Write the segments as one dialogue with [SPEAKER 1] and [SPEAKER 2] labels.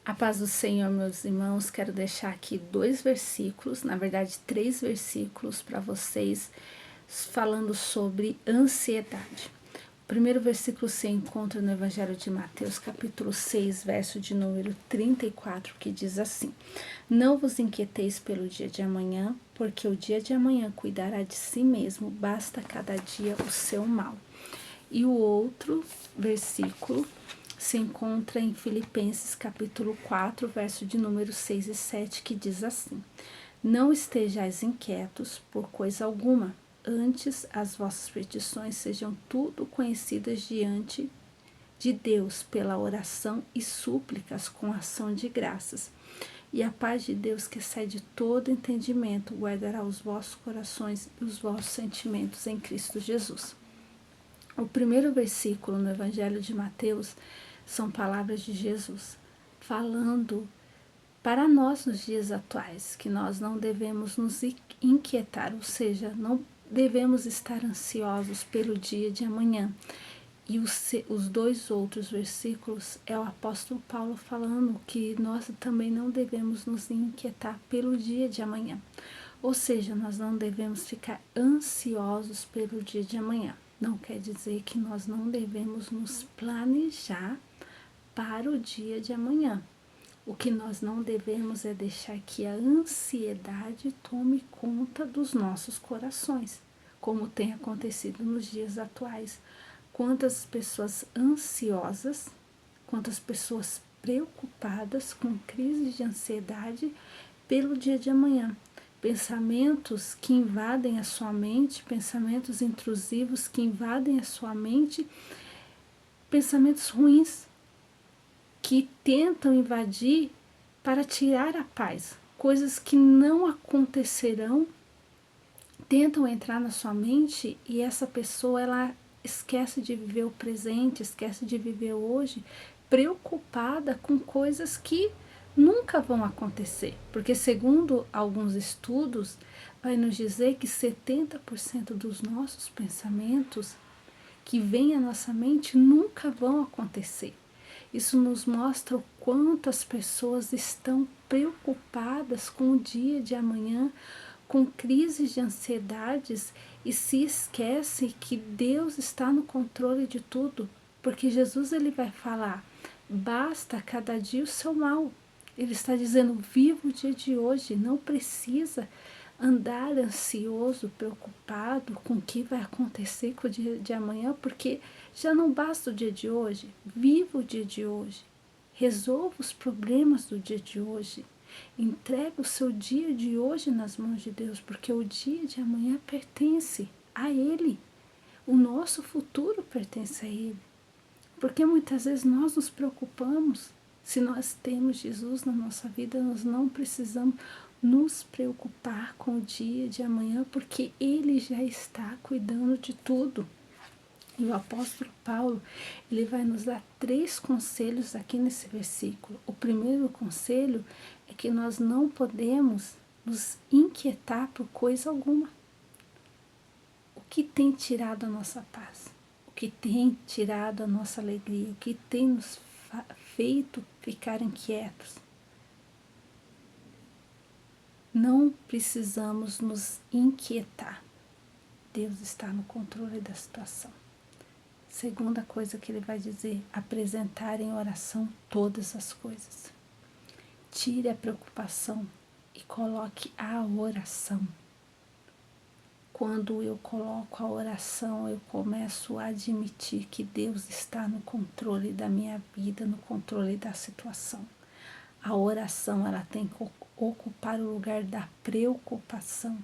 [SPEAKER 1] A paz do Senhor, meus irmãos, quero deixar aqui 2 versículos, na verdade 3 versículos para vocês, falando sobre ansiedade. O primeiro versículo se encontra no Evangelho de Mateus, capítulo 6, verso de número 34, que diz assim: Não vos inquieteis pelo dia de amanhã, porque o dia de amanhã cuidará de si mesmo, basta cada dia o seu mal. E o outro versículo se encontra em Filipenses capítulo 4, verso de número 6 e 7, que diz assim: Não estejais inquietos por coisa alguma, antes as vossas petições sejam tudo conhecidas diante de Deus pela oração e súplicas com ação de graças. E a paz de Deus, que excede todo entendimento, guardará os vossos corações e os vossos sentimentos em Cristo Jesus. O primeiro versículo no Evangelho de Mateus são palavras de Jesus falando para nós nos dias atuais, que nós não devemos nos inquietar, ou seja, não devemos estar ansiosos pelo dia de amanhã. E os 2 outros versículos é o apóstolo Paulo falando que nós também não devemos nos inquietar pelo dia de amanhã. Ou seja, nós não devemos ficar ansiosos pelo dia de amanhã. Não quer dizer que nós não devemos nos planejar para o dia de amanhã. O que nós não devemos é deixar que a ansiedade tome conta dos nossos corações, como tem acontecido nos dias atuais. Quantas pessoas ansiosas, quantas pessoas preocupadas com crises de ansiedade pelo dia de amanhã. Pensamentos que invadem a sua mente, pensamentos intrusivos que invadem a sua mente, pensamentos ruins que tentam invadir para tirar a paz, coisas que não acontecerão, tentam entrar na sua mente e essa pessoa ela esquece de viver o presente, esquece de viver hoje, preocupada com coisas que nunca vão acontecer, porque segundo alguns estudos, vai nos dizer que 70% dos nossos pensamentos que vêm à nossa mente nunca vão acontecer. Isso nos mostra o quanto as pessoas estão preocupadas com o dia de amanhã, com crises de ansiedades e se esquece que Deus está no controle de tudo, porque Jesus ele vai falar, basta cada dia o seu mal. Ele está dizendo, viva o dia de hoje, não precisa andar ansioso, preocupado com o que vai acontecer com o dia de amanhã, porque já não basta o dia de hoje, viva o dia de hoje, resolva os problemas do dia de hoje, entrega o seu dia de hoje nas mãos de Deus, porque o dia de amanhã pertence a Ele, o nosso futuro pertence a Ele, porque muitas vezes nós nos preocupamos. Se nós temos Jesus na nossa vida, nós não precisamos nos preocupar com o dia de amanhã, porque Ele já está cuidando de tudo. E o apóstolo Paulo, ele vai nos dar 3 conselhos aqui nesse versículo. O primeiro conselho é que nós não podemos nos inquietar por coisa alguma. O que tem tirado a nossa paz? O que tem tirado a nossa alegria? O que tem nos feito ficar inquietos? Não precisamos nos inquietar. Deus está no controle da situação. Segunda coisa que ele vai dizer, apresentar em oração todas as coisas. Tire a preocupação e coloque a oração. Quando eu coloco a oração, eu começo a admitir que Deus está no controle da minha vida, no controle da situação. A oração, ela tem que ocupar o lugar da preocupação.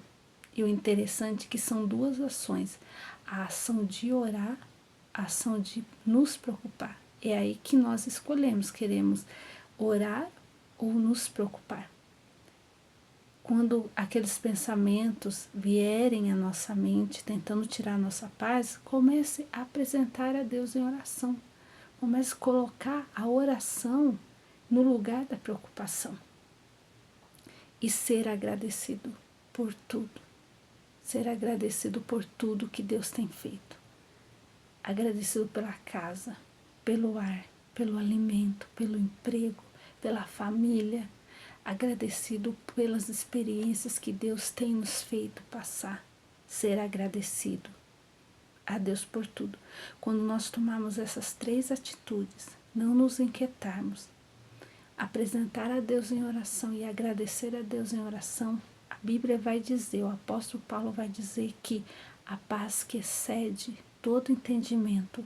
[SPEAKER 1] E o interessante é que são 2 ações. A ação de orar, a ação de nos preocupar. É aí que nós escolhemos, queremos orar ou nos preocupar. Quando aqueles pensamentos vierem à nossa mente, tentando tirar a nossa paz, comece a apresentar a Deus em oração. Comece a colocar a oração no lugar da preocupação. E ser agradecido por tudo. Ser agradecido por tudo que Deus tem feito. Agradecido pela casa, pelo ar, pelo alimento, pelo emprego, pela família, agradecido pelas experiências que Deus tem nos feito passar. Ser agradecido a Deus por tudo. Quando nós tomarmos essas 3 atitudes, não nos inquietarmos, apresentar a Deus em oração e agradecer a Deus em oração, a Bíblia vai dizer, o apóstolo Paulo vai dizer que a paz que excede todo entendimento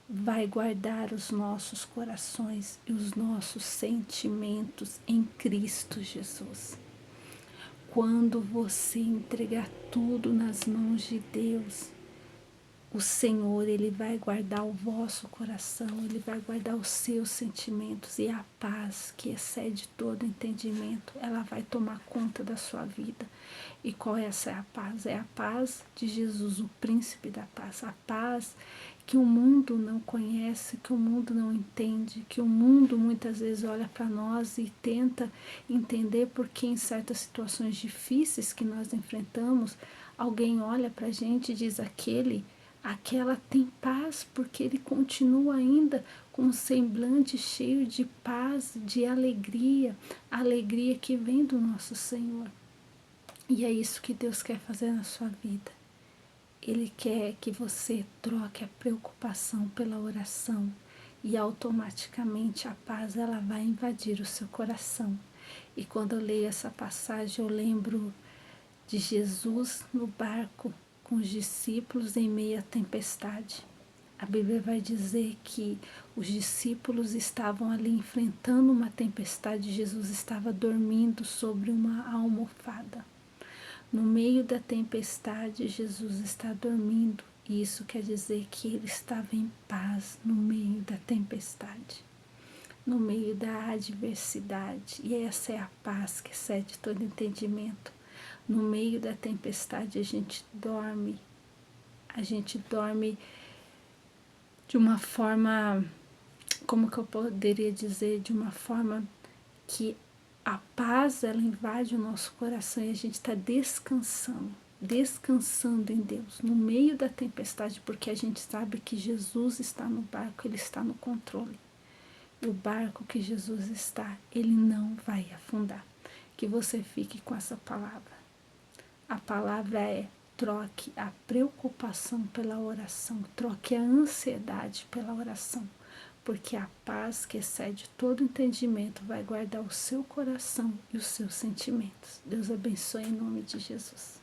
[SPEAKER 1] vai guardar os nossos corações e os nossos sentimentos em Cristo Jesus. Quando você entregar tudo nas mãos de Deus, o Senhor, Ele vai guardar o vosso coração, Ele vai guardar os seus sentimentos, e a paz que excede todo entendimento, ela vai tomar conta da sua vida. E qual essa é a paz? É a paz de Jesus, o príncipe da paz, a paz que o mundo não conhece, que o mundo não entende, que o mundo muitas vezes olha para nós e tenta entender porque em certas situações difíceis que nós enfrentamos, alguém olha para a gente e diz aquela tem paz, porque ele continua ainda com um semblante cheio de paz, de alegria, a alegria que vem do nosso Senhor. E é isso que Deus quer fazer na sua vida. Ele quer que você troque a preocupação pela oração e automaticamente a paz ela vai invadir o seu coração. E quando eu leio essa passagem, eu lembro de Jesus no barco com os discípulos em meio à tempestade. A Bíblia vai dizer que os discípulos estavam ali enfrentando uma tempestade, Jesus estava dormindo sobre uma almofada. No meio da tempestade, Jesus está dormindo, e isso quer dizer que ele estava em paz no meio da tempestade, no meio da adversidade, e essa é a paz que excede todo entendimento. No meio da tempestade a gente dorme de uma forma, como que eu poderia dizer, de uma forma que a paz ela invade o nosso coração e a gente está descansando em Deus, no meio da tempestade, porque a gente sabe que Jesus está no barco, Ele está no controle. E o barco que Jesus está, ele não vai afundar. Que você fique com essa palavra. A palavra é: troque a preocupação pela oração, troque a ansiedade pela oração, porque a paz que excede todo entendimento vai guardar o seu coração e os seus sentimentos. Deus abençoe em nome de Jesus.